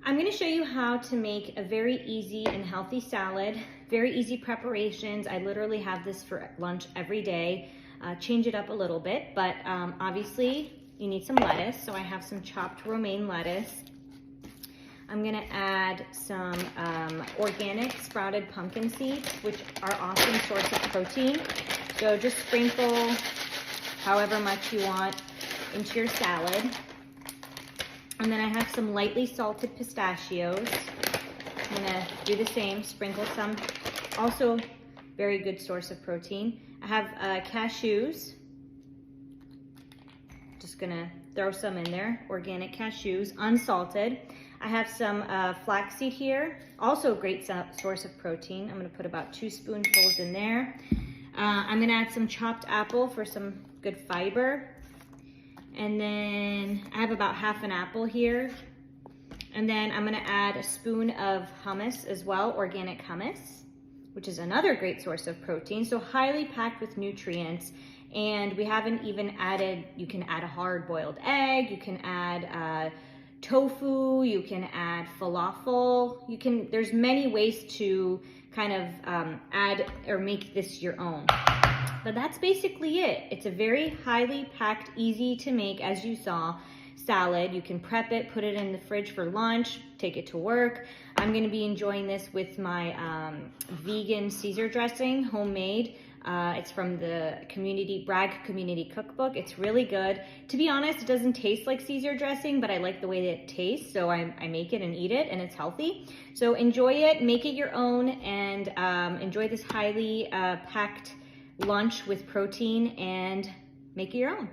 I'm gonna show you how to make a very easy and healthy salad. Very easy preparations. I literally have this for lunch every day. Change it up a little bit, but obviously you need some lettuce. So I have some chopped romaine lettuce. I'm gonna add some organic sprouted pumpkin seeds, which are awesome source of protein. So just sprinkle however much you want into your salad. And then I have some lightly salted pistachios. I'm gonna do the same, sprinkle some. Also, very good source of protein. I have cashews. Just gonna throw some in there, organic cashews, unsalted. I have some flaxseed here, also a great source of protein. I'm gonna put about 2 spoonfuls in there. I'm gonna add some chopped apple for some good fiber. And then I have about half an apple here. And then I'm gonna add a spoon of hummus as well, organic hummus, which is another great source of protein. So highly packed with nutrients. And we haven't even added, you can add a hard boiled egg, you can add tofu, you can add falafel. There's many ways to kind of add or make this your own. But that's basically it. It's a very highly packed, easy to make, as you saw, salad. You can prep it, put it in the fridge for lunch, take it to work. I'm gonna be enjoying this with my vegan Caesar dressing, homemade. It's from the Bragg Community Cookbook. It's really good. To be honest, it doesn't taste like Caesar dressing, but I like the way that it tastes, so I make it and eat it, and it's healthy. So enjoy it, make it your own, and enjoy this highly packed lunch with protein, and make it your own.